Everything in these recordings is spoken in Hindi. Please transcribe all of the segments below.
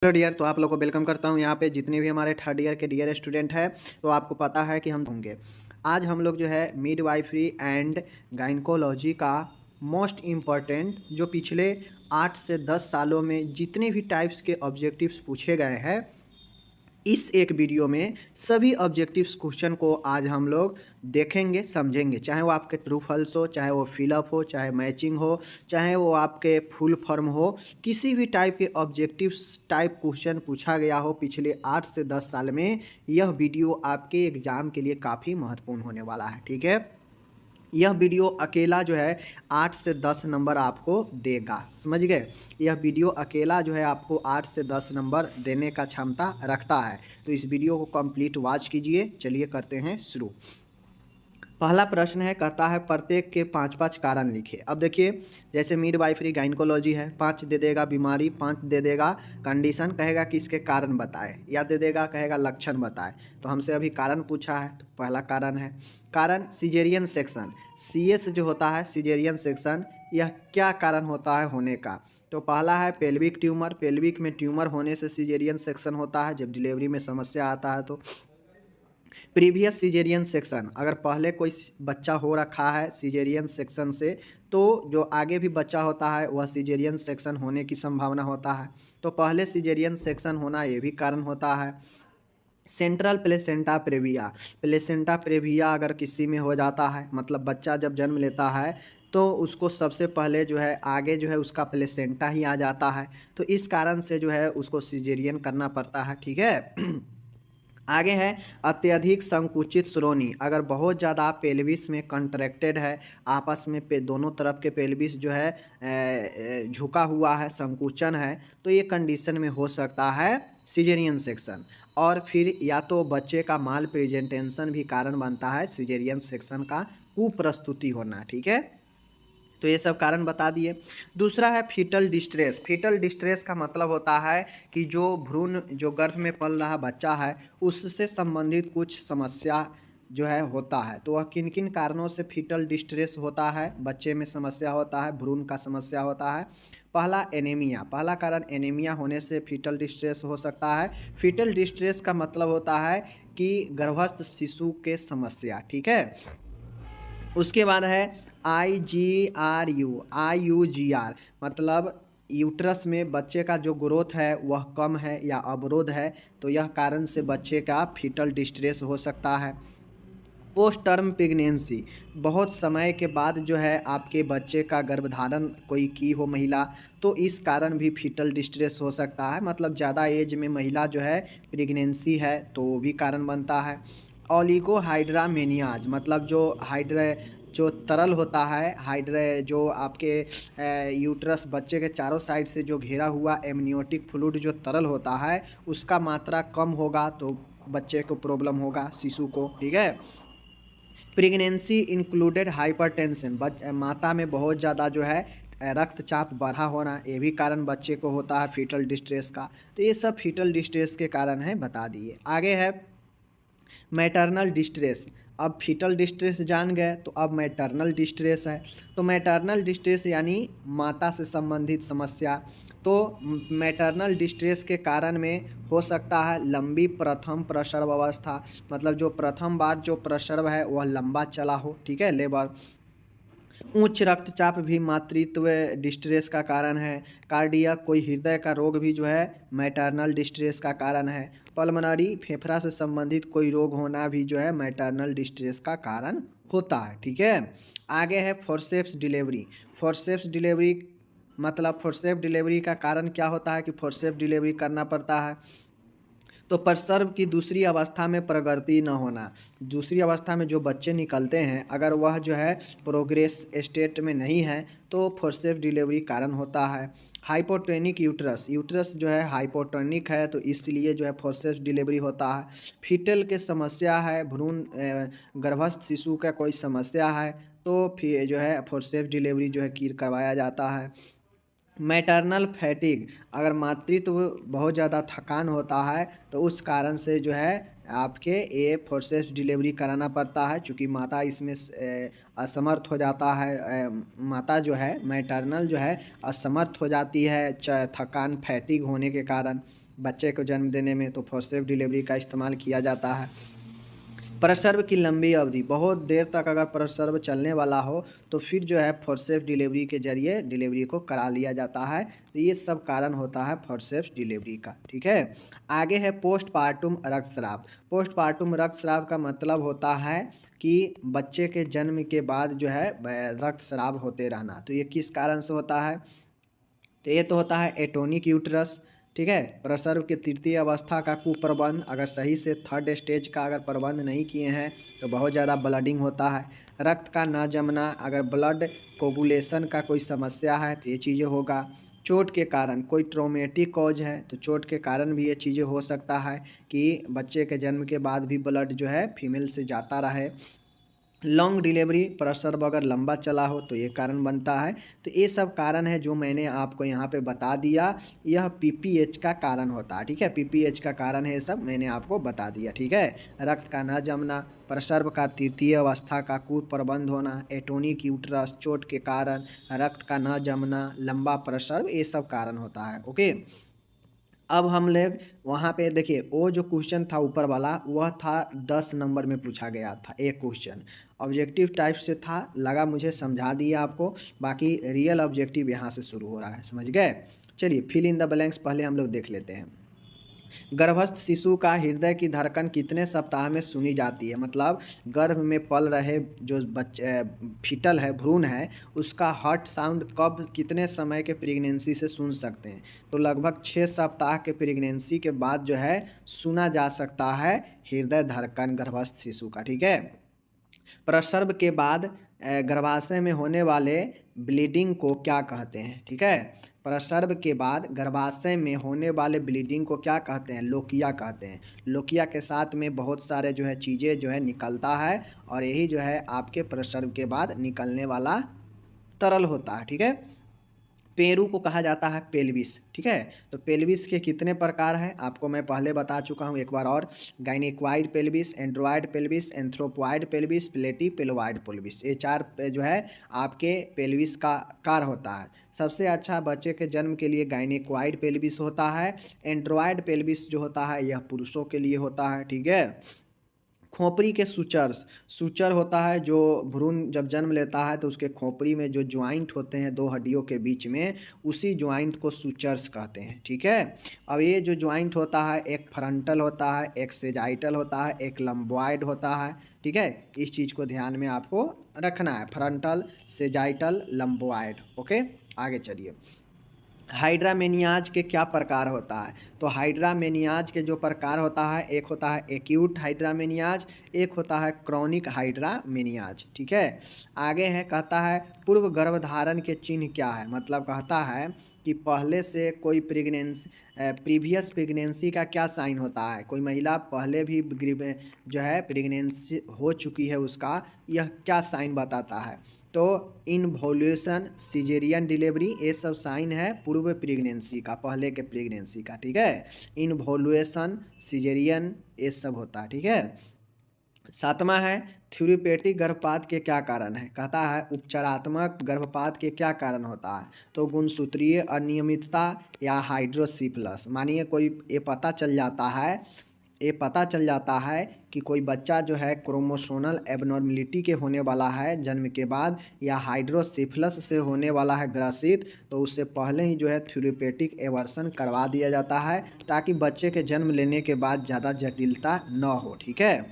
हेलो डियर, तो आप लोग को वेलकम करता हूँ यहाँ पे। जितने भी हमारे थर्ड ईयर के डियर स्टूडेंट हैं, तो आपको पता है कि हम होंगे आज हम लोग जो है मिडवाइफरी एंड गाइनकोलॉजी का मोस्ट इम्पॉर्टेंट जो पिछले 8 से 10 सालों में जितने भी टाइप्स के ऑब्जेक्टिव्स पूछे गए हैं, इस एक वीडियो में सभी ऑब्जेक्टिव्स क्वेश्चन को आज हम लोग देखेंगे, समझेंगे। चाहे वो आपके ट्रू फॉल्स हो, चाहे वो फिलअप हो, चाहे मैचिंग हो, चाहे वो आपके फुल फॉर्म हो, किसी भी टाइप के ऑब्जेक्टिव्स टाइप क्वेश्चन पूछा गया हो पिछले 8 से 10 साल में, यह वीडियो आपके एग्ज़ाम के लिए काफ़ी महत्वपूर्ण होने वाला है। ठीक है, यह वीडियो अकेला जो है 8 से 10 नंबर आपको देगा, समझ गए। यह वीडियो अकेला जो है आपको 8 से 10 नंबर देने का क्षमता रखता है। तो इस वीडियो को कंप्लीट वॉच कीजिए। चलिए करते हैं शुरू। पहला प्रश्न है, कहता है प्रत्येक के 5-5 कारण लिखिए। अब देखिए, जैसे मिडवाइफरी गाइनकोलॉजी है, 5 दे देगा बीमारी, 5 दे देगा कंडीशन, कहेगा कि इसके कारण बताए, या दे देगा कहेगा लक्षण बताए। तो हमसे अभी कारण पूछा है, तो पहला कारण है कारण सिजेरियन सेक्शन। CS जो होता है सिजेरियन सेक्शन, यह क्या कारण होता है होने का। तो पहला है पेल्विक ट्यूमर। पेल्विक में ट्यूमर होने से सिजेरियन सेक्शन होता है, जब डिलीवरी में समस्या आता है। तो प्रीवियस सिजेरियन सेक्शन, अगर पहले कोई बच्चा हो रखा है सिजेरियन सेक्शन से, तो जो आगे भी बच्चा होता है वह सिजेरियन सेक्शन होने की संभावना होता है। तो पहले सिजेरियन सेक्शन होना ये भी कारण होता है। Central placenta praevia. Placenta praevia अगर किसी में हो जाता है, मतलब बच्चा जब जन्म लेता है तो उसको सबसे पहले जो है आगे जो है उसका प्लेसेंटा ही आ जाता है, तो इस कारण से जो है उसको सिजेरियन करना पड़ता है। ठीक है। आगे है अत्यधिक संकुचित श्रोणि। अगर बहुत ज़्यादा पेल्विस में कंट्रैक्टेड है, आपस में पे दोनों तरफ के पेल्विस जो है झुका हुआ है, संकुचन है, तो ये कंडीशन में हो सकता है सिजेरियन सेक्शन। और फिर या तो बच्चे का माल प्रेजेंटेशन भी कारण बनता है सिजेरियन सेक्शन का, कुप्रस्तुति होना। ठीक है, तो ये सब कारण बता दिए। दूसरा है फीटल डिस्ट्रेस। फीटल डिस्ट्रेस का मतलब होता है कि जो भ्रूण जो गर्भ में पल रहा बच्चा है उससे संबंधित कुछ समस्या जो है होता है। तो वह किन किन कारणों से फीटल डिस्ट्रेस होता है, बच्चे में समस्या होता है, भ्रूण का समस्या होता है। पहला एनीमिया। पहला कारण एनीमिया होने से फीटल डिस्ट्रेस हो सकता है। फीटल डिस्ट्रेस का मतलब होता है कि गर्भस्थ शिशु के समस्या। ठीक है, उसके बाद है IGRU, मतलब यूट्रस में बच्चे का जो ग्रोथ है वह कम है या अवरोध है, तो यह कारण से बच्चे का फीटल डिस्ट्रेस हो सकता है। पोस्ट टर्म प्रेगनेंसी, बहुत समय के बाद जो है आपके बच्चे का गर्भधारण कोई की हो महिला, तो इस कारण भी फीटल डिस्ट्रेस हो सकता है। मतलब ज़्यादा एज में महिला जो है प्रेगनेंसी है तो वो भी कारण बनता है। ओलिगोहाइड्रामेनियाज, मतलब जो तरल होता है जो आपके यूट्रस बच्चे के चारों साइड से जो घेरा हुआ एमनियोटिक फ्लूइड जो तरल होता है उसका मात्रा कम होगा तो बच्चे को प्रॉब्लम होगा, शिशु को। ठीक है, प्रेगनेंसी इंक्लूडेड हाइपरटेंशन, माता में बहुत ज़्यादा जो है रक्तचाप बढ़ा होना, ये भी कारण बच्चे को होता है फीटल डिस्ट्रेस का। तो ये सब फीटल डिस्ट्रेस के कारण है, बता दिए। आगे है मैटरनल डिस्ट्रेस। अब फीटल डिस्ट्रेस जान गए, तो अब मैटरनल डिस्ट्रेस है। तो मैटरनल डिस्ट्रेस यानी माता से संबंधित समस्या। तो मैटरनल डिस्ट्रेस के कारण में हो सकता है लंबी प्रथम प्रसव अवस्था, मतलब जो प्रथम बार जो प्रसव है वह लंबा चला हो। ठीक है, लेबर। उच्च रक्तचाप भी मातृत्व डिस्ट्रेस का कारण है। कार्डियक, कोई हृदय का रोग भी जो है मैटरनल डिस्ट्रेस का कारण है। पल्मोनरी, फेफड़ा से संबंधित कोई रोग होना भी जो है मैटरनल डिस्ट्रेस का कारण होता है। ठीक है, आगे है फोर्सेप्स डिलीवरी। फोर्सेप्स डिलीवरी मतलब फोर्सेप डिलीवरी का कारण क्या होता है कि फोर्सेप डिलीवरी करना पड़ता है। तो प्रसव की दूसरी अवस्था में प्रगति न होना, दूसरी अवस्था में जो बच्चे निकलते हैं अगर वह जो है प्रोग्रेस स्टेट में नहीं है तो फोर्सेप डिलीवरी कारण होता है। हाइपोटोनिक यूट्रस, यूट्रस जो है हाइपोटोनिक है तो इसलिए जो है फोर्सेप डिलीवरी होता है। फीटल के समस्या है, भ्रूण गर्भस्थ शिशु का कोई समस्या है तो फिर जो है फोर्सेप डिलीवरी जो है करवाया जाता है। मैटरनल फैटिग, अगर मातृत्व बहुत ज़्यादा थकान होता है तो उस कारण से जो है आपके ये फोर्सेस डिलीवरी कराना पड़ता है, क्योंकि माता इसमें असमर्थ हो जाता है। माता जो है मैटरनल जो है असमर्थ हो जाती है थकान फैटिग होने के कारण। बच्चे को जन्म देने में तो फोर्सेप्स डिलीवरी का इस्तेमाल किया जाता है। प्रसव की लंबी अवधि, बहुत देर तक अगर प्रसव चलने वाला हो तो फिर जो है फोर्सेप्स डिलीवरी के जरिए डिलीवरी को करा लिया जाता है। तो ये सब कारण होता है फोर्सेप्स डिलीवरी का। ठीक है, आगे है पोस्टपार्टम रक्तस्राव। पोस्टपार्टम रक्तस्राव का मतलब होता है कि बच्चे के जन्म के बाद जो है रक्तस्राव होते रहना। तो ये किस कारण से होता है? तो ये तो होता है एटोनिक यूट्रस। ठीक है, प्रसव के तृतीय अवस्था का कुप्रबंध, अगर सही से थर्ड स्टेज का अगर प्रबंध नहीं किए हैं तो बहुत ज़्यादा ब्लडिंग होता है। रक्त का ना जमना, अगर ब्लड कोगुलेशन का कोई समस्या है तो ये चीज़ें होगा। चोट के कारण, कोई ट्रोमेटिक कॉज है तो चोट के कारण भी ये चीज़ें हो सकता है कि बच्चे के जन्म के बाद भी ब्लड जो है फीमेल से जाता रहे। लॉन्ग डिलीवरी, प्रसव अगर लंबा चला हो तो ये कारण बनता है। तो ये सब कारण है जो मैंने आपको यहाँ पे बता दिया, यह पीपीएच का कारण होता है। ठीक है, पीपीएच का कारण है, ये सब मैंने आपको बता दिया। ठीक है, रक्त का न जमना, प्रसव का तृतीय अवस्था का कुप्रबंध होना, एटोनिक यूट्रस, चोट के कारण, रक्त का न जमना, लंबा प्रसव, ये सब कारण होता है। ओके, अब हम लोग वहाँ पे देखिए, वो जो क्वेश्चन था ऊपर वाला वह था 10 नंबर में पूछा गया था। एक क्वेश्चन ऑब्जेक्टिव टाइप से था, लगा मुझे समझा दिया आपको, बाकी रियल ऑब्जेक्टिव यहाँ से शुरू हो रहा है। समझ गए? चलिए फिल इन द ब्लैंक्स पहले हम लोग देख लेते हैं। गर्भस्थ शिशु का हृदय की धड़कन कितने सप्ताह में सुनी जाती है? मतलब गर्भ में पल रहे जो बच्चे फीटल है, भ्रूण है, उसका हार्ट साउंड कब, कितने समय के प्रेगनेंसी से सुन सकते हैं? तो लगभग 6 सप्ताह के प्रेगनेंसी के बाद जो है सुना जा सकता है हृदय धड़कन गर्भस्थ शिशु का। ठीक है, प्रसव के बाद गर्भाशय में होने वाले ब्लीडिंग को क्या कहते हैं? ठीक है, प्रसव के बाद गर्भाशय में होने वाले ब्लीडिंग को क्या कहते हैं? लोकिया कहते हैं। लोकिया के साथ में बहुत सारे जो है चीज़ें जो है निकलता है और यही जो है आपके प्रसव के बाद निकलने वाला तरल होता है। ठीक है, पेरू को कहा जाता है पेल्विस। ठीक है, तो पेल्विस के कितने प्रकार हैं आपको मैं पहले बता चुका हूँ, एक बार और। Gynaecoid pelvis, android pelvis, anthropoid pelvis, platypelloid pelvis, ये 4 जो है आपके पेल्विस का कार होता है। सबसे अच्छा बच्चे के जन्म के लिए गायनिक्वाइड पेल्विस होता है। एंड्रॉयड पेल्विस जो होता है यह पुरुषों के लिए होता है। ठीक है, खोपड़ी के सूचर्स, सूचर होता है जो भ्रूण जब जन्म लेता है तो उसके खोपड़ी में जो ज्वाइंट होते हैं दो हड्डियों के बीच में, उसी ज्वाइंट को सूचर्स कहते हैं। ठीक है, अब ये जो ज्वाइंट होता है एक फ्रंटल होता है, एक सेजाइटल होता है, एक लंबॉइड होता है। ठीक है, इस चीज़ को ध्यान में आपको रखना है, फ्रंटल, सेजाइटल, लंबॉइड। ओके, आगे चलिए। हाइड्रामेनियाज के क्या प्रकार होता है? तो हाइड्रामेनियाज के जो प्रकार होता है, एक होता है एक्यूट हाइड्रामेनियाज, एक होता है क्रॉनिक हाइड्रामेनियाज। ठीक है, आगे है कहता है पूर्व गर्भधारण के चिन्ह क्या है? मतलब कहता है कि पहले से कोई प्रीवियस प्रेगनेंसी का क्या साइन होता है? कोई महिला पहले भी जो है प्रेगनेंसी हो चुकी है उसका, यह क्या साइन बताता है? तो इनवोल्यूशन, सिजेरियन डिलीवरी, ये सब साइन है पूर्व प्रेगनेंसी का, पहले के प्रेगनेंसी का। ठीक है, इनवोल्यूशन, सिजेरियन, ये सब होता है। ठीक है, 7वां है थ्योरेपेटिक गर्भपात के क्या कारण है? कहता है उपचारात्मक गर्भपात के क्या कारण होता है? तो गुणसूत्रीय अनियमितता या हाइड्रोसिफिलस। मानिए कोई ये पता चल जाता है कि कोई बच्चा जो है क्रोमोसोमल एबनॉर्मलिटी के होने वाला है जन्म के बाद, या हाइड्रोसिफिलस से होने वाला है ग्रसित, तो उससे पहले ही जो है थ्योरेपेटिक एवर्सन करवा दिया जाता है ताकि बच्चे के जन्म लेने के बाद ज़्यादा जटिलता न हो। ठीक है,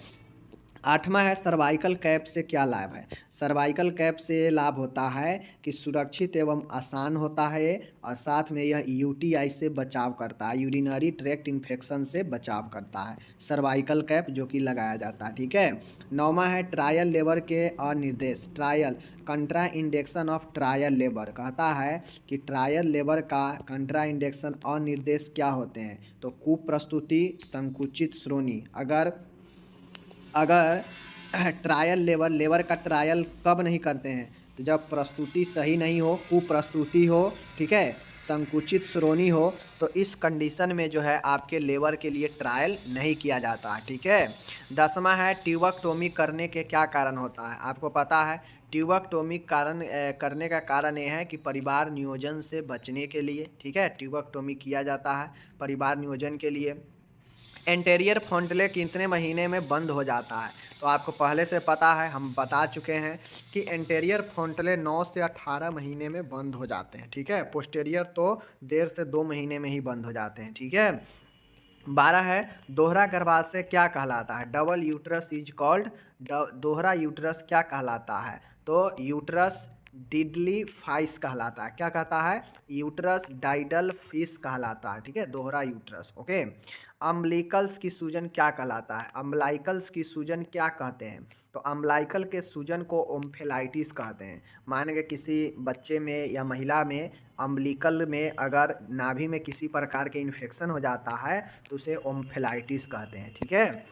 8वां है सर्वाइकल कैप से क्या लाभ है? सर्वाइकल कैप से लाभ होता है कि सुरक्षित एवं आसान होता है और साथ में यह यूटीआई से बचाव करता है, यूरिनरी ट्रैक्ट इन्फेक्शन से बचाव करता है सर्वाइकल कैप जो कि लगाया जाता है। ठीक है, 9वां है ट्रायल लेबर के अनिर्देश। Trial, contraindication of trial labour. कहता है कि ट्रायल लेबर का कंट्रा इंडेक्शन अनिर्देश क्या होते हैं? तो कुप्रस्तुति, संकुचित श्रोणि। अगर ट्रायल लेबर का ट्रायल कब नहीं करते हैं? तो जब प्रस्तुति सही नहीं हो, कुप्रस्तुति हो, ठीक है, संकुचित श्रोणि हो, तो इस कंडीशन में जो है आपके लेबर के लिए ट्रायल नहीं किया जाता है। ठीक है, 10वां है ट्यूबेक्टोमी करने के क्या कारण होता है? आपको पता है ट्यूबेक्टोमी करने का कारण ये है कि परिवार नियोजन से बचने के लिए, ठीक है, ट्यूबेक्टोमी किया जाता है परिवार नियोजन के लिए। एंटीरियर फ्रंटले कितने महीने में बंद हो जाता है? तो आपको पहले से पता है, हम बता चुके हैं कि एंटीरियर फ्रंटले 9 से 18 महीने में बंद हो जाते हैं, ठीक है। पोस्टीरियर तो 1.5 से 2 महीने में ही बंद हो जाते हैं, ठीक है। 12 है, दोहरा गर्भाशय क्या कहलाता है? डबल यूट्रस इज कॉल्ड, दोहरा यूट्रस क्या कहलाता है? तो यूट्रस डिडली फाइस कहलाता है। क्या कहता है? यूट्रस डाइडल फिश कहलाता है, ठीक है, दोहरा यूट्रस। ओके। अम्बलिकल्स की सूजन क्या कहलाता है? अम्बलाइकल्स की सूजन क्या कहते हैं? तो अम्बलाइकल के सूजन को ओम्फेलाइटिस कहते हैं। मान के किसी बच्चे में या महिला में अम्बलिकल में अगर नाभि में किसी प्रकार के इन्फेक्शन हो जाता है तो उसे ओम्फेलाइटिस कहते हैं, ठीक है।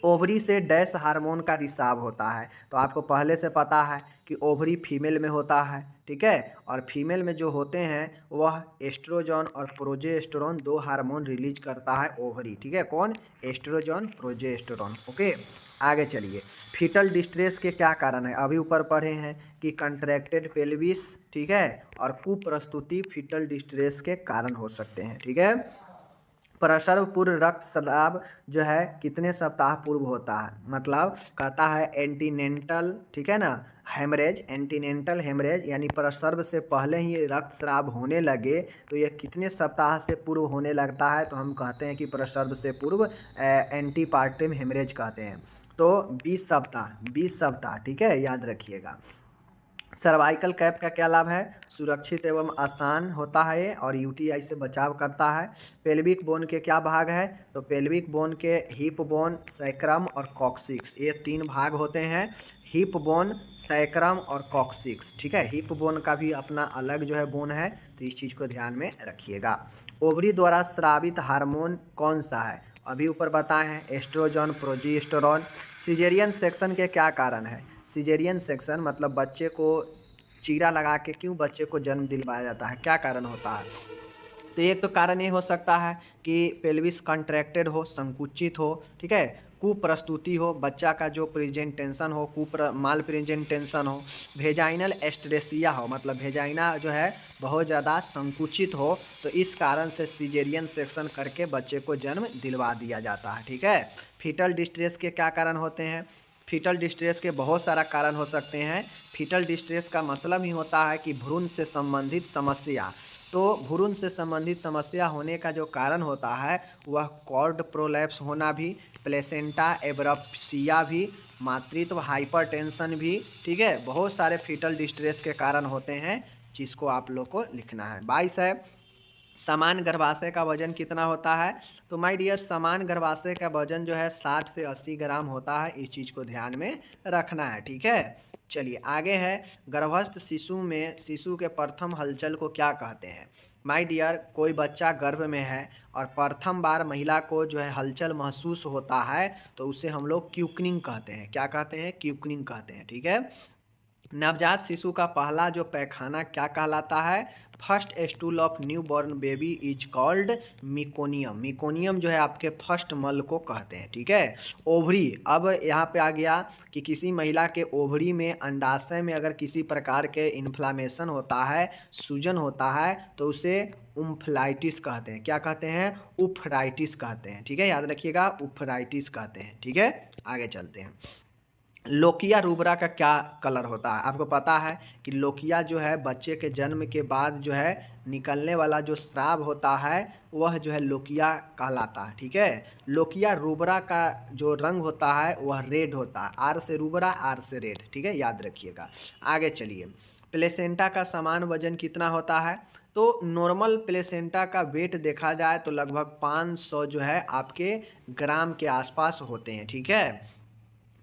ओवरी से डैश हार्मोन का रिसाव होता है? तो आपको पहले से पता है कि ओवरी फीमेल में होता है, ठीक है, और फीमेल में जो होते हैं वह एस्ट्रोजन और प्रोजेस्टेरोन 2 हार्मोन रिलीज करता है ओवरी, ठीक है। कौन? Oestrogen, progesterone. ओके, आगे चलिए। फीटल डिस्ट्रेस के क्या कारण है? अभी ऊपर पढ़े हैं कि कंट्रैक्टेड पेल्विस, ठीक है, और कुप्रस्तुति फीटल डिस्ट्रेस के कारण हो सकते हैं, ठीक है। प्रसव पूर्व रक्तस्राव जो है कितने सप्ताह पूर्व होता है? मतलब कहता है एंटीनेंटल, ठीक है ना, हेमरेज, एंटीनेंटल हेमरेज यानी प्रसव से पहले ही रक्तस्राव होने लगे तो यह कितने सप्ताह से पूर्व होने लगता है? तो हम कहते हैं कि प्रसव से पूर्व एंटीपार्टम हेमरेज कहते हैं। तो 20 सप्ताह, 20 सप्ताह, ठीक है, याद रखिएगा। सर्वाइकल कैप का क्या लाभ है? सुरक्षित एवं आसान होता है ये और यूटीआई से बचाव करता है। पेल्विक बोन के क्या भाग है? तो पेल्विक बोन के हिप बोन, सैक्रम और कॉक्सिक्स, ये 3 भाग होते हैं। हिप बोन, सैक्रम और कॉक्सिक्स, ठीक है। हिप बोन का भी अपना अलग जो है बोन है, तो इस चीज़ को ध्यान में रखिएगा। ओवरी द्वारा स्रावित हार्मोन कौन सा है? अभी ऊपर बताए हैं, एस्ट्रोजन, प्रोजेस्टेरोन। सिजेरियन सेक्शन के क्या कारण है? सिजेरियन सेक्शन मतलब बच्चे को चीरा लगा के क्यों बच्चे को जन्म दिलवाया जाता है? क्या कारण होता है? तो एक तो कारण ये हो सकता है कि पेल्विस कॉन्ट्रैक्टेड हो, संकुचित हो, ठीक है, कुप्रस्तुति हो, बच्चा का जो प्रेजेंटेशन हो, माल प्रेजेंटेशन हो, भेजाइनल एस्ट्रेसिया हो, मतलब भेजाइना जो है बहुत ज़्यादा संकुचित हो, तो इस कारण से सिजेरियन सेक्शन करके बच्चे को जन्म दिलवा दिया जाता है, ठीक है। फीटल डिस्ट्रेस के क्या कारण होते हैं? फीटल डिस्ट्रेस के बहुत सारा कारण हो सकते हैं। फीटल डिस्ट्रेस का मतलब ही होता है कि भ्रूण से संबंधित समस्या। तो भ्रूण से संबंधित समस्या होने का जो कारण होता है वह कॉर्ड प्रोलैप्स होना भी, प्लेसेंटा एब्रप्सिया भी, मातृत्व हाइपरटेंशन भी, ठीक है, बहुत सारे फीटल डिस्ट्रेस के कारण होते हैं जिसको आप लोग को लिखना है। 22 है, समान गर्भाशय का वजन कितना होता है? तो माय डियर, समान गर्भाशय का वजन जो है 60 से 80 ग्राम होता है, इस चीज़ को ध्यान में रखना है, ठीक है। चलिए आगे है, गर्भस्थ शिशु में शिशु के प्रथम हलचल को क्या कहते हैं? माय डियर, कोई बच्चा गर्भ में है और प्रथम बार महिला को जो है हलचल महसूस होता है तो उसे हम लोग क्यूकनिंग कहते हैं। क्या कहते हैं? क्यूकनिंग कहते हैं, ठीक है। नवजात शिशु का पहला जो पैखाना क्या कहलाता है? First stool of new born baby is called meconium. Meconium जो है आपके फर्स्ट मल को कहते हैं, ठीक है। ओवरी, अब यहाँ पे आ गया कि किसी महिला के ओवरी में, अंडाशय में अगर किसी प्रकार के इन्फ्लामेशन होता है, सूजन होता है, तो उसे उम्फलाइटिस कहते हैं। क्या कहते हैं? उफराइटिस कहते हैं, ठीक है, याद रखिएगा, उफराइटिस कहते हैं, ठीक है। आगे चलते हैं। लोकिया रूबरा का क्या कलर होता है? आपको पता है कि लोकिया जो है बच्चे के जन्म के बाद जो है निकलने वाला जो स्राव होता है वह जो है लोकिया कहलाता है, ठीक है। लोकिया रूबरा का जो रंग होता है वह रेड होता है, आर से रूबरा, आर से रेड, ठीक है, याद रखिएगा। आगे चलिए, प्लेसेंटा का समान वजन कितना होता है? तो नॉर्मल प्लेसेंटा का वेट देखा जाए तो लगभग 500 जो है आपके ग्राम के आसपास होते हैं, ठीक है।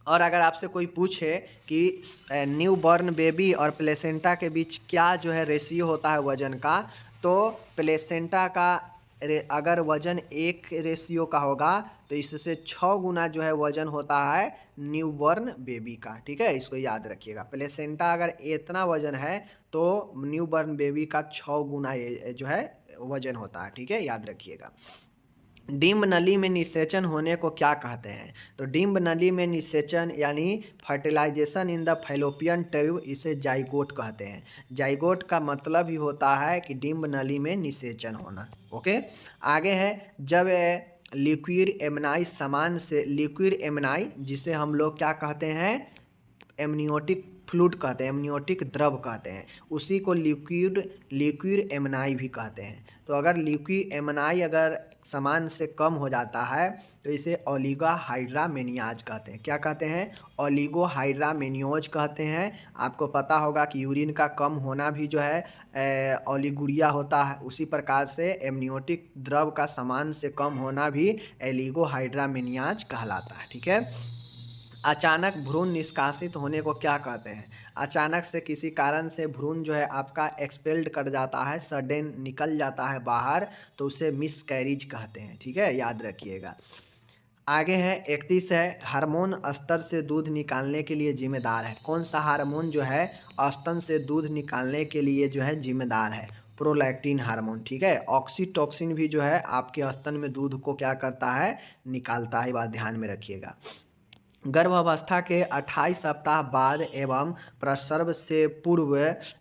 और अगर आपसे कोई पूछे कि न्यू बॉर्न बेबी और प्लेसेंटा के बीच क्या जो है रेशियो होता है वजन का, तो प्लेसेंटा का अगर वजन 1 रेशियो का होगा तो इससे 6 गुना जो है वजन होता है न्यू बॉर्न बेबी का, ठीक है, इसको याद रखिएगा। प्लेसेंटा अगर इतना वजन है तो न्यू बॉर्न बेबी का 6 गुना ये जो है वजन होता है, ठीक है, याद रखिएगा। डिम्ब नली में निषेचन होने को क्या कहते हैं? तो डिम्ब नली में निषेचन यानी fertilization in the fallopian tube, इसे जाइगोट कहते हैं। जाइगोट का मतलब ही होता है कि डिम्ब नली में निषेचन होना। ओके, आगे है जब लिक्विड एमनाई समान से लिक्विड एमनाई, जिसे हम लोग क्या कहते हैं, एमनियोटिक फ्लूइड कहते हैं, एमनियोटिक द्रव कहते हैं, उसी को लिक्विड एमनाई भी कहते हैं। तो अगर लिक्विड एमनाई अगर समान से कम हो जाता है तो इसे ओलिगोहाइड्रामेनियाज कहते हैं। क्या कहते हैं? ओलिगोहाइड्रामेनियोज कहते हैं। आपको पता होगा कि यूरिन का कम होना भी जो है ओलिगुरिया होता है, उसी प्रकार से एमनियोटिक द्रव का समान से कम होना भी ओलिगोहाइड्रामेनियाज कहलाता है। ठीक है। अचानक भ्रूण निष्कासित होने को क्या कहते हैं? अचानक से किसी कारण से भ्रूण जो है आपका एक्सपेल्ड कर जाता है, सडन निकल जाता है बाहर, तो उसे मिसकैरेज कहते हैं। ठीक है, याद रखिएगा। आगे है 31 है, हार्मोन स्तर से दूध निकालने के लिए जिम्मेदार है। कौन सा हार्मोन जो है स्तन से दूध निकालने के लिए जो है जिम्मेदार है? Prolactin hormone. ठीक है, ऑक्सीटोसिन भी जो है आपके स्तन में दूध को क्या करता है, निकालता है, बात ध्यान में रखिएगा। गर्भावस्था के 28 सप्ताह बाद एवं प्रसव से पूर्व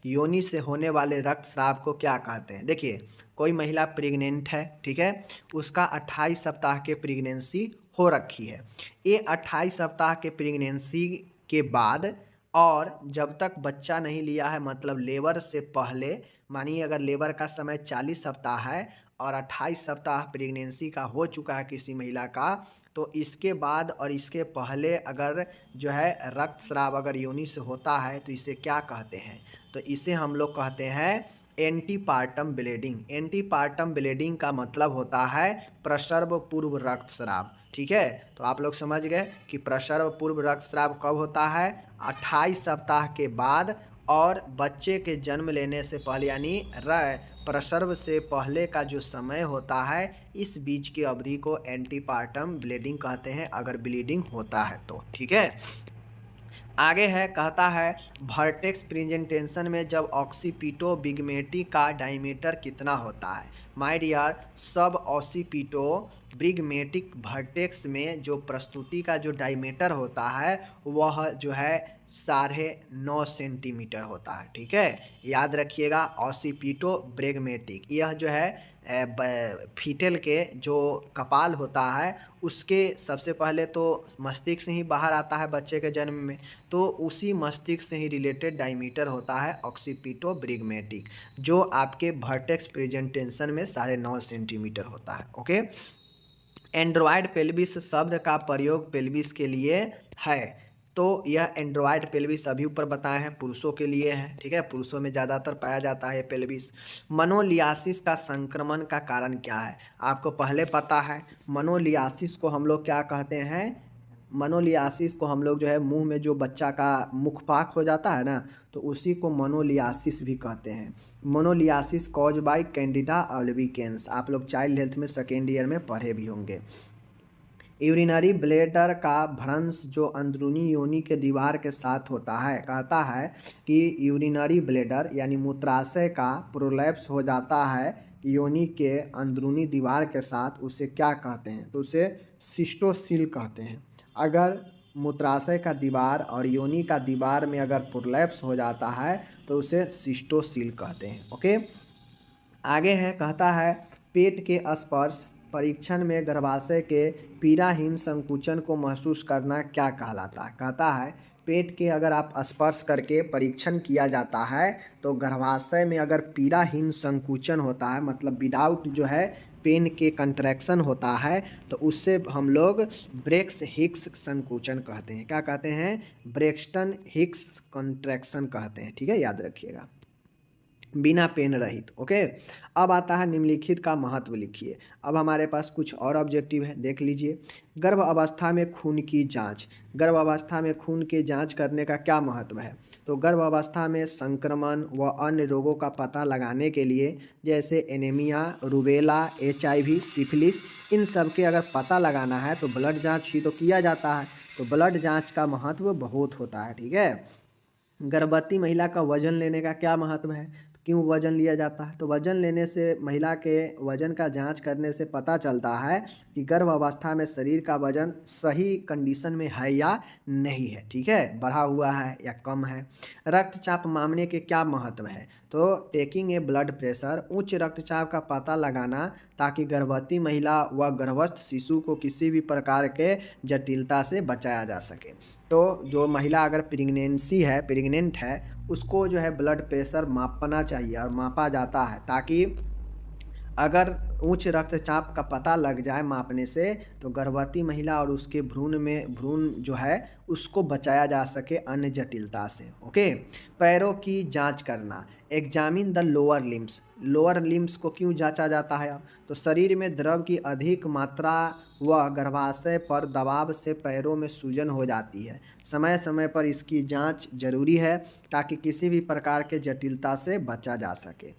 योनि से होने वाले रक्तस्राव को क्या कहते हैं? देखिए, कोई महिला प्रेग्नेंट है, ठीक है, उसका 28 सप्ताह के प्रेगनेंसी हो रखी है। ये 28 सप्ताह के प्रेगनेंसी के बाद और जब तक बच्चा नहीं लिया है, मतलब लेबर से पहले, मानिए अगर लेबर का समय 40 सप्ताह है और 28 सप्ताह प्रेगनेंसी का हो चुका है किसी महिला का, तो इसके बाद और इसके पहले अगर जो है रक्तस्राव अगर योनि से होता है तो इसे क्या कहते हैं? तो इसे हम लोग कहते हैं एंटीपार्टम ब्लीडिंग। एंटीपार्टम ब्लीडिंग का मतलब होता है प्रसव पूर्व रक्तस्राव। ठीक है, तो आप लोग समझ गए कि प्रसव पूर्व रक्तस्राव कब होता है? 28 सप्ताह के बाद और बच्चे के जन्म लेने से पहले, यानी प्रसव से पहले का जो समय होता है, इस बीच की अवधि को एंटीपार्टम ब्लीडिंग कहते हैं, अगर ब्लीडिंग होता है तो। ठीक है, आगे है, कहता है वर्टेक्स प्रेजेंटेशन में जब ऑक्सीपिटो बिगमेटी का डायमीटर कितना होता है? माय डियर, सब ऑक्सीपिटो बिगमेटिक वर्टेक्स में जो प्रस्तुति का जो डायमीटर होता है वह जो है 9.5 सेंटीमीटर होता है। ठीक है, याद रखिएगा, ऑक्सीपिटो ब्रेगमेटिक, यह जो है फीटल के जो कपाल होता है उसके सबसे पहले तो मस्तिष्क से ही बाहर आता है बच्चे के जन्म में, तो उसी मस्तिष्क से ही रिलेटेड डायमीटर होता है ऑक्सीपिटो ब्रिगमेटिक, जो आपके वर्टेक्स प्रेजेंटेशन में 9.5 सेंटीमीटर होता है। ओके, एंड्रॉयड पेल्विस शब्द का प्रयोग पेल्विस के लिए है, तो यह एंड्रॉयड पेल्विस अभी ऊपर बताए हैं पुरुषों के लिए है। ठीक है, पुरुषों में ज़्यादातर पाया जाता है पेल्विस। मनोलियासिस का संक्रमण का कारण क्या है? आपको पहले पता है, मनोलियासिस को हम लोग क्या कहते हैं? मनोलियासिस को हम लोग जो है मुंह में जो बच्चा का मुखपाक हो जाता है ना, तो उसी को मनोलियासिस भी कहते हैं। मनोलियासिस कॉज बाय कैंडिडा अल्बिकेंस, आप लोग चाइल्ड हेल्थ में सेकेंड ईयर में पढ़े भी होंगे। यूरिनरी ब्लैडर का भ्रंश जो अंदरूनी योनि के दीवार के साथ होता है, कहता है कि यूरिनरी ब्लैडर यानी मूत्राशय का प्रोलैप्स हो जाता है योनि के अंदरूनी दीवार के साथ, उसे क्या कहते हैं? तो उसे सिस्टोसील कहते हैं। अगर मूत्राशय का दीवार और योनि का दीवार में अगर प्रोलैप्स हो जाता है तो उसे सिस्टोसील कहते हैं। ओके, आगे है, कहता है पेट के स्पर्श परीक्षण में गर्भाशय के पीड़ाहीन संकुचन को महसूस करना क्या कहलाता है? कहता है पेट के अगर आप स्पर्श करके परीक्षण किया जाता है तो गर्भाशय में अगर पीड़ाहीन संकुचन होता है, मतलब विदाउट जो है पेन के कंट्रैक्शन होता है, तो उससे हम लोग ब्रेक्स हिक्स संकुचन कहते हैं। क्या कहते हैं? ब्रेक्सटन हिक्स कंट्रैक्शन कहते हैं। ठीक है, याद रखिएगा, बिना पेन रहित। ओके, अब आता है निम्नलिखित का महत्व लिखिए। अब हमारे पास कुछ और ऑब्जेक्टिव है, देख लीजिए। गर्भ अवस्था में खून की जांच, गर्भ अवस्था में खून की जांच करने का क्या महत्व है? तो गर्भ अवस्था में संक्रमण व अन्य रोगों का पता लगाने के लिए, जैसे एनीमिया, रूबेला, HIV, सिफिलिस, इन सब के अगर पता लगाना है तो ब्लड जाँच ही तो किया जाता है, तो ब्लड जाँच का महत्व बहुत होता है। ठीक है, गर्भवती महिला का वजन लेने का क्या महत्व है? क्यों वजन लिया जाता है? तो वजन लेने से महिला के वजन का जांच करने से पता चलता है कि गर्भ अवस्था में शरीर का वजन सही कंडीशन में है या नहीं है, ठीक है, बढ़ा हुआ है या कम है। रक्तचाप मापने के क्या महत्व है? तो टेकिंग ए ब्लड प्रेशर, उच्च रक्तचाप का पता लगाना ताकि गर्भवती महिला व गर्भस्थ शिशु को किसी भी प्रकार के जटिलता से बचाया जा सके। तो जो महिला अगर प्रेग्नेंट है उसको जो है ब्लड प्रेशर मापना चाहिए और मापा जाता है, ताकि अगर उच्च रक्तचाप का पता लग जाए मापने से तो गर्भवती महिला और उसके भ्रूण जो है उसको बचाया जा सके अन्य जटिलता से। ओके, पैरों की जांच करना, एग्जामिन द लोअर लिम्स को क्यों जांचा जाता है? तो शरीर में द्रव की अधिक मात्रा व गर्भाशय पर दबाव से पैरों में सूजन हो जाती है। समय समय पर इसकी जांच जरूरी है ताकि किसी भी प्रकार के जटिलता से बचा जा सके।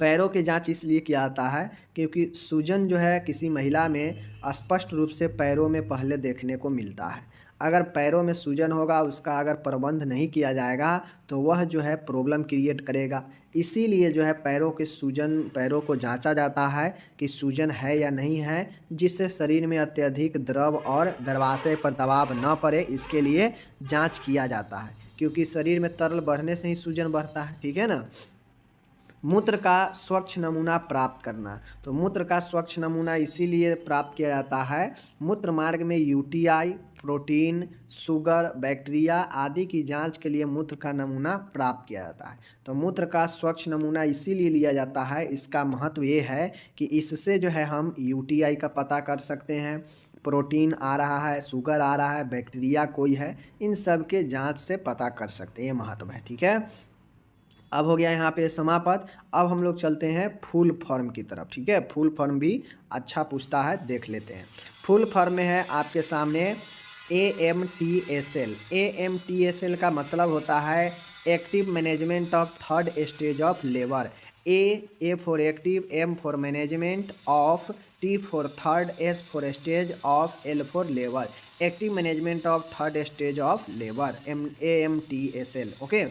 पैरों की जांच इसलिए किया जाता है क्योंकि सूजन जो है किसी महिला में स्पष्ट रूप से पैरों में पहले देखने को मिलता है। अगर पैरों में सूजन होगा, उसका अगर प्रबंध नहीं किया जाएगा तो वह जो है प्रॉब्लम क्रिएट करेगा। इसीलिए जो है पैरों को जांचा जाता है कि सूजन है या नहीं है, जिससे शरीर में अत्यधिक द्रव और गर्भाशय पर दबाव न पड़े, इसके लिए जांच किया जाता है। क्योंकि शरीर में तरल बढ़ने से ही सूजन बढ़ता है, ठीक है ना। मूत्र का स्वच्छ नमूना प्राप्त करना, तो मूत्र का स्वच्छ नमूना इसीलिए प्राप्त किया जाता है, मूत्र मार्ग में यूटीआई, प्रोटीन, शुगर, बैक्टीरिया आदि की जांच के लिए मूत्र का नमूना प्राप्त किया जाता है। तो मूत्र का स्वच्छ नमूना इसीलिए लिया जाता है, इसका महत्व ये है कि इससे जो है हम यूटीआई का पता कर सकते हैं, प्रोटीन आ रहा है, शुगर आ रहा है, बैक्टीरिया कोई है, इन सब के जाँच से पता कर सकते हैं, ये महत्व है, ठीक है। अब हो गया यहाँ पे समाप्त। अब हम लोग चलते हैं फुल फॉर्म की तरफ, ठीक है। फुल फॉर्म भी अच्छा पूछता है, देख लेते हैं। फुल फॉर्म में है आपके सामने AMTSL। AMTSL का मतलब होता है active management of third stage of labour. A for active, M for management of, T for third, S for stage of, L for labour. Active management of third stage of labour, AMTSL। Okay.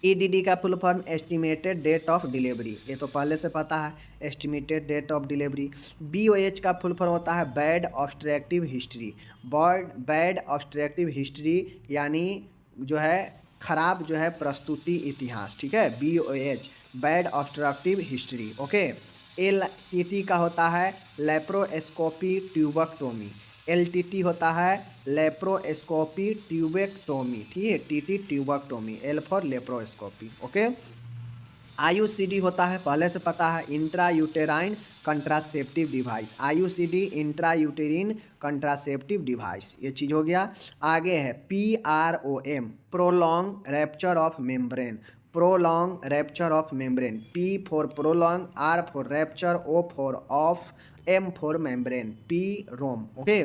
EDD का full form estimated date of delivery, ये तो पहले से पता है, estimated date of delivery. BOH का फुल फॉर्म होता है bad obstructive history. Bad obstructive history यानी जो है खराब जो है प्रस्तुति इतिहास, ठीक है। BOH bad obstructive history. Okay. LTT का होता है लेप्रोस्कोपी ट्यूबेक्टोमी। LTT होता है लेप्रोस्कोपी ट्यूबेक्टोमी, ठीक है। TT tubectomy, L for laparoscopy. Okay. IUCD होता है, पहले से पता है, intra uterine contraceptive device. IUCD intra uterine contraceptive device, ये चीज़ हो गया। आगे है PROM prolong rupture of membrane. Prolong rupture of membrane, P for prolong, R for rupture, O for of, M for membrane, PROM। Okay.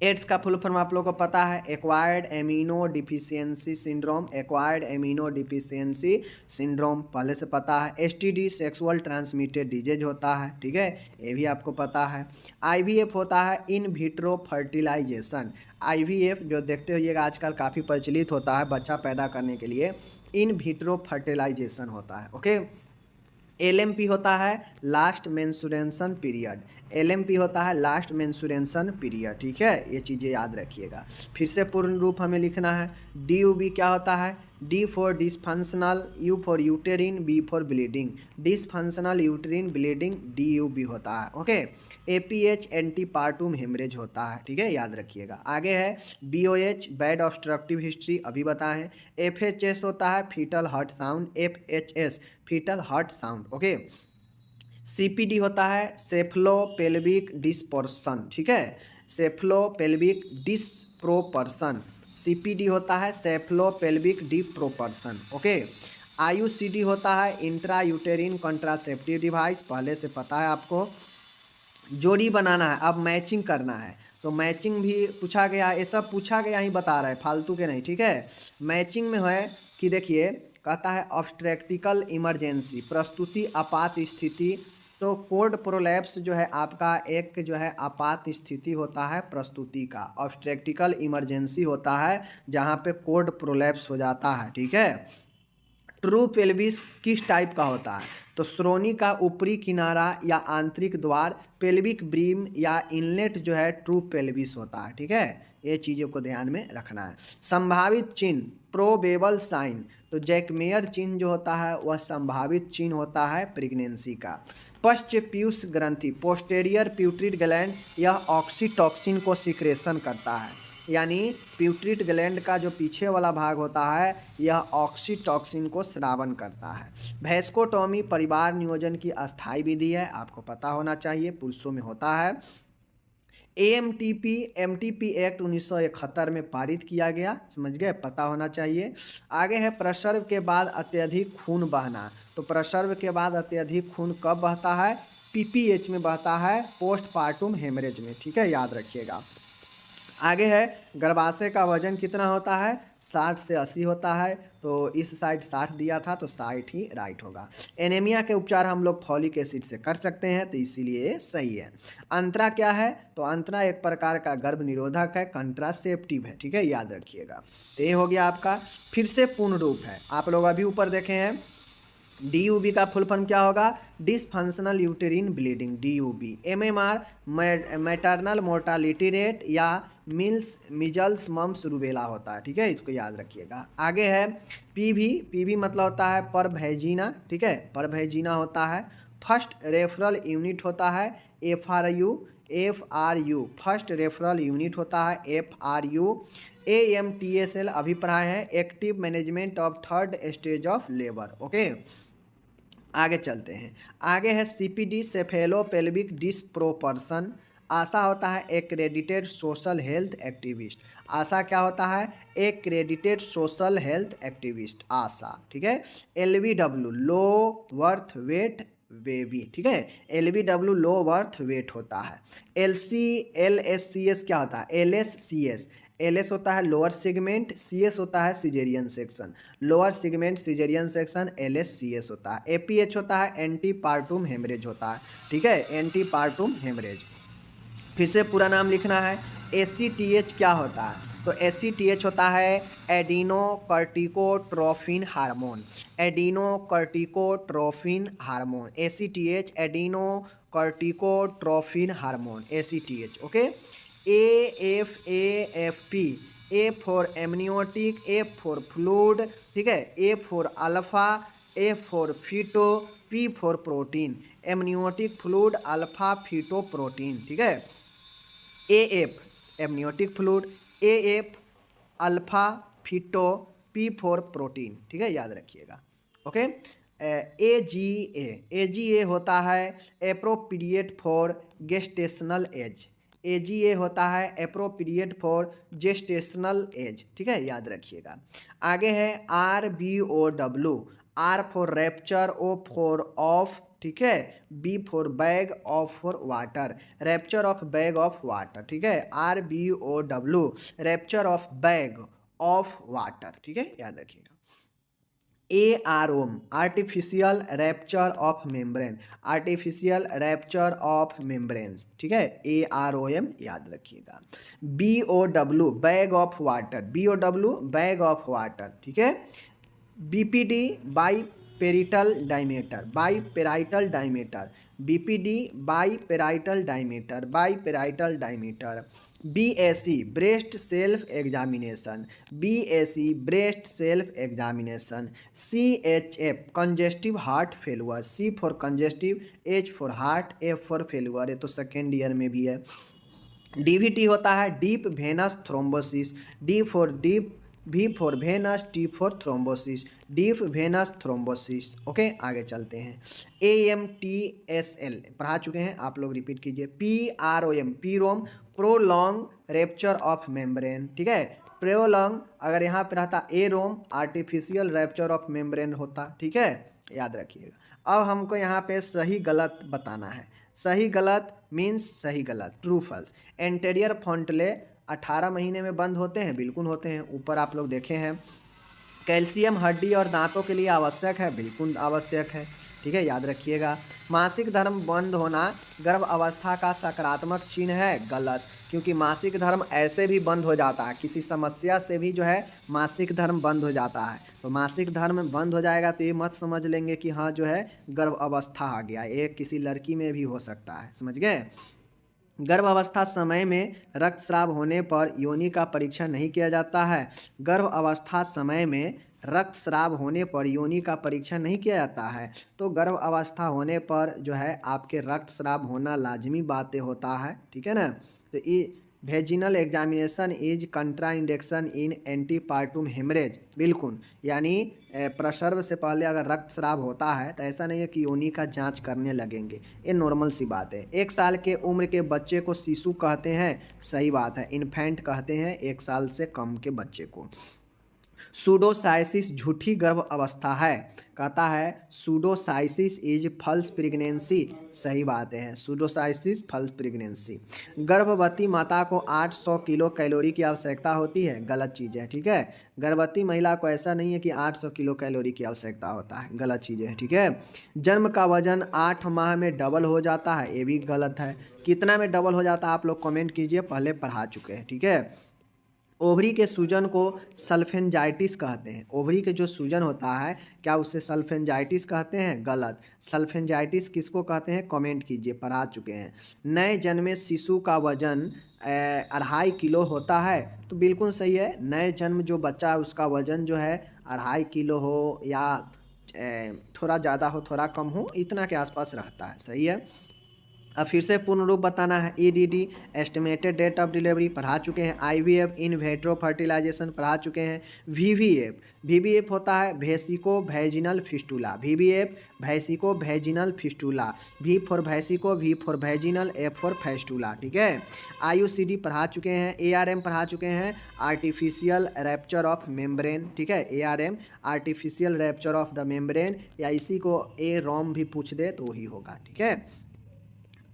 AIDS का फुल फॉर्म आप लोगों को पता है, acquired amino deficiency syndrome. Acquired amino deficiency syndrome पहले से पता है। STD सेक्सुअल ट्रांसमिटेड डिजीज होता है, ठीक है, ये भी आपको पता है। IVF होता है इन विट्रो फर्टिलाइजेशन। IVF जो देखते होइएगा आजकल काफ़ी प्रचलित होता है बच्चा पैदा करने के लिए, इन विट्रो फर्टिलाइजेशन होता है। ओके। LMP होता है लास्ट मेंस्ट्रुएशन पीरियड। LMP होता है लास्ट मेंस्ट्रुएशन पीरियड, ठीक है, ये चीज़ें याद रखिएगा। फिर से पूर्ण रूप हमें लिखना है। DUB क्या होता है? D for dysfunctional, U for यूटेरिन, B for bleeding. Dysfunctional यूटेरिन bleeding DUB होता है। ओके। APH एंटीपार्टम हेमरेज होता है, ठीक है, याद रखिएगा। आगे है BOH बैड ऑब्स्ट्रक्टिव हिस्ट्री, अभी बताएं। FHS होता है fetal heart sound, FHS fetal heart sound. Okay. CPD होता है सेफ्लोपेल्विक डिस्पर्सन, ठीक है, सेफ्लोपेल्विक डिस्प्रोपर्सन। CPD होता है सेफ्लोपेल्विक डिप्रोपर्सन। ओके। IUCD होता है इंट्रा यूटेरिन कंट्रासेप्टिव डिवाइस, पहले से पता है आपको। जोड़ी बनाना है, अब मैचिंग करना है, तो मैचिंग भी पूछा गया, ये सब पूछा गया ही बता रहा है, फालतू के नहीं, ठीक है। मैचिंग में है कि देखिए कहता है ऑब्स्ट्रैक्टिकल इमरजेंसी, प्रस्तुति आपात स्थिति। तो कोड प्रोलैप्स जो है आपका एक जो है आपात स्थिति होता है प्रस्तुति का, ऑब्स्ट्रैक्टिकल इमरजेंसी होता है जहाँ पे कोड प्रोलैप्स हो जाता है, ठीक है। ट्रू पेल्विस किस टाइप का होता है? तो श्रोणि का ऊपरी किनारा या आंतरिक द्वार, पेल्विक ब्रीम या इनलेट जो है ट्रू पेल्विस होता है। ठीक है, ये चीज़ों को ध्यान में रखना है। संभावित चिन्ह, प्रोबेबल साइन, तो जैकमेयर चिन्ह जो होता है वह संभावित चिन्ह होता है प्रेगनेंसी का। पश्च पीयूष ग्रंथि, पोस्टेरियर प्यूटरिड ग्लैंड, यह ऑक्सीटॉक्सिन को सिक्रेशन करता है, यानी प्यूटरिड ग्लैंड का जो पीछे वाला भाग होता है यह ऑक्सीटॉक्सिन को स्रावन करता है। वैस्कोटॉमी परिवार नियोजन की अस्थायी विधि है, आपको पता होना चाहिए, पुरुषों में होता है। एमटीपी एक्ट 1971 में पारित किया गया, समझ गए, पता होना चाहिए। आगे है प्रसव के बाद अत्यधिक खून बहना, तो प्रसव के बाद अत्यधिक खून कब बहता है? पीपीएच में बहता है, पोस्टपार्टम हेमरेज में। ठीक है, याद रखिएगा। आगे है गर्भाशय का वजन कितना होता है? 60 से 80 होता है, तो इस साइड 60 दिया था तो 60 ही राइट होगा। एनीमिया के उपचार हम लोग फॉलिक एसिड से कर सकते हैं, तो इसीलिए सही है। अंतरा क्या है? तो अंतरा एक प्रकार का गर्भ निरोधक है, कंट्रासेप्टिव है। ठीक है, याद रखिएगा। तो ये हो गया आपका। फिर से पूर्ण रूप है, आप लोग अभी ऊपर देखे हैं। DUB का फुल फॉर्म क्या होगा? Dysfunctional यूटेरिन bleeding, DUB। MMR maternal mortality rate या मिजल्स मम्स रूबेला होता है। ठीक है, इसको याद रखिएगा। आगे है PV मतलब होता है पर वैजिना। ठीक है, पर वैजिना होता है। फर्स्ट रेफरल यूनिट होता है FRU, फर्स्ट रेफरल यूनिट होता है FRU। AMTSL अभी पढ़ाए हैं, active management of third stage of labour. Okay, आगे चलते हैं। आगे है CPD, सेफेलोपेल्विक डिस्प्रोपर्शन। आशा होता है एक्रेडिटेड सोशल हेल्थ एक्टिविस्ट। आशा क्या होता है? एक्रेडिटेड सोशल हेल्थ एक्टिविस्ट, आशा। ठीक है। LBW लो वर्थ वेट बेबी। ठीक है, LBW लो वर्थ वेट होता है। LSCS क्या होता है? LS होता है लोअर सेगमेंट, CS होता है caesarean section. Lower segment caesarean section LSCS होता है। APH होता है एंटी पार्टुम हेमरेज होता है। ठीक है, एंटी पार्टुम हेमरेज। फिर से पूरा नाम लिखना है। ACTH क्या होता है? तो ACTH होता है adeno corticotrophin hormone. Adeno corticotrophin hormone, ACTH adeno corticotrophin hormone, ACTH। Okay. AFP, A for amniotic, F for fluid. ठीक है, A for alpha, F for feto, P for protein, amniotic fluid alpha feto protein. ठीक है, AF amniotic fluid, AF alpha feto, P for protein. ठीक है, याद रखिएगा। ओके। AGA होता है appropriate for gestational age. AGA होता है एप्रोप्रिएट फॉर जेस्टेशनल एज। ठीक है, याद रखिएगा। आगे है RBOW, R for rupture, O for of. ठीक है, B for bag, of for water, rapture of bag of water. ठीक है, RBOW rapture of bag of water. ठीक है, याद रखिएगा। AROM artificial rapture of membrane, artificial rapture of membranes. ठीक है, AROM याद रखिएगा। BOW bag of water, BOW bag of water. ठीक है। BPD by parietal diameter, by parietal diameter, BPD by parietal diameter, by parietal diameter. BAC breast self examination, BAC breast self examination. CHF congestive heart failure, C for congestive, H for heart, F for failure, ये तो सेकेंड ईयर में भी है। DVT होता है deep venous thrombosis, D for deep, V for venous, T for thrombosis, deep venous thrombosis. Okay, आगे चलते हैं। AMTSL पढ़ा चुके हैं, आप लोग रिपीट कीजिए। PROM prolong rupture of membrane. ठीक है, प्रोलॉन्ग अगर यहाँ पे रहता AROM artificial rapture of membrane होता। ठीक है, याद रखिएगा। अब हमको यहाँ पे सही गलत बताना है। सही गलत मीन्स सही गलत, ट्रू फॉल्स। एंटेरियर फ्रंटले 18 महीने में बंद होते हैं, बिल्कुल होते हैं, ऊपर आप लोग देखे हैं। कैल्शियम हड्डी और दांतों के लिए आवश्यक है, बिल्कुल आवश्यक है। ठीक है, याद रखिएगा। मासिक धर्म बंद होना गर्भ अवस्था का सकारात्मक चिन्ह है, गलत, क्योंकि मासिक धर्म ऐसे भी बंद हो जाता है, किसी समस्या से भी जो है मासिक धर्म बंद हो जाता है। तो मासिक धर्म बंद हो जाएगा तो ये मत समझ लेंगे कि हाँ जो है गर्भ अवस्था आ गया, ये किसी लड़की में भी हो सकता है, समझ गए। गर्भ अवस्था समय में रक्तस्राव होने पर योनि का परीक्षण नहीं किया जाता है। गर्भ अवस्था समय में रक्तस्राव होने पर योनि का परीक्षण नहीं किया जाता है। तो गर्भ अवस्था होने पर जो है आपके रक्तस्राव होना लाजमी बातें होता है, ठीक है ना। तो ये vaginal examination is contraindication in antepartum haemorrhage, बिल्कुल, यानी प्रसव से पहले अगर रक्तस्राव होता है तो ऐसा नहीं है कि योनि का जांच करने लगेंगे, ये नॉर्मल सी बात है। 1 साल के उम्र के बच्चे को शिशु कहते हैं, सही बात है, इन्फेंट कहते हैं 1 साल से कम के बच्चे को। सूडोसाइसिस झूठी गर्भ अवस्था है, कहता है सूडोसाइसिस इज फॉल्स प्रेगनेंसी, सही बात है, सूडोसाइसिस फॉल्स प्रेगनेंसी। गर्भवती माता को 800 किलो कैलोरी की आवश्यकता होती है, गलत चीज़ है, ठीक है। गर्भवती महिला को ऐसा नहीं है कि 800 किलो कैलोरी की आवश्यकता होता है, गलत चीज़ है, ठीक है। जन्म का वजन 8 माह में डबल हो जाता है, ये भी गलत है। कितना में डबल हो जाता है आप लोग कमेंट कीजिए, पहले पढ़ा चुके हैं, ठीक है। ओवरी के सूजन को सल्फेंजाइटिस कहते हैं, ओवरी के जो सूजन होता है क्या उसे सल्फेंजाइटिस कहते हैं, गलत। सल्फेंजाइटिस किसको कहते हैं कमेंट कीजिए, पढ़ा चुके हैं। नए जन्मे शिशु का वजन 2.5 किलो होता है, तो बिल्कुल सही है, नए जन्म जो बच्चा है उसका वजन जो है 2.5 किलो हो या थोड़ा ज़्यादा हो थोड़ा कम हो, इतना के आसपास रहता है, सही है। अब फिर से पूर्ण रूप बताना है। EDD estimated date of delivery पढ़ा चुके हैं। आईवीएफ इन वेट्रो फर्टिलाइजेशन पढ़ा चुके हैं। वीवीएफ, वीवीएफ होता है vesico vaginal fistula, VVF vesico vaginal fistula, V for vesico, V for vaginal, F for fistula, ठीक है। आईयूसीडी पढ़ा चुके हैं। एआरएम पढ़ा चुके हैं, आर्टिफिशियल रैप्चर ऑफ मेम्ब्रेन, ठीक है, ARM artificial rapture of the membrane, या इसी को ए रॉम भी पूछ दे तो वही होगा, ठीक है।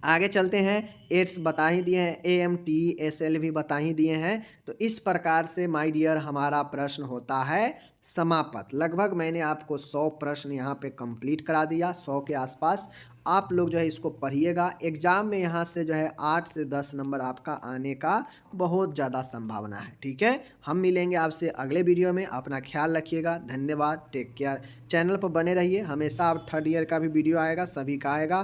आगे चलते हैं। एड्स बता ही दिए हैं, AMT-SL भी बता ही दिए हैं। तो इस प्रकार से माय डियर हमारा प्रश्न होता है समाप्त। लगभग मैंने आपको 100 प्रश्न यहाँ पे कंप्लीट करा दिया, 100 के आसपास। आप लोग जो है इसको पढ़िएगा, एग्ज़ाम में यहाँ से जो है 8 से 10 नंबर आपका आने का बहुत ज़्यादा संभावना है, ठीक है। हम मिलेंगे आपसे अगले वीडियो में, अपना ख्याल रखिएगा, धन्यवाद, टेक केयर। चैनल पर बने रहिए, हमेशा अब 3rd ईयर का भी वीडियो आएगा, सभी का आएगा।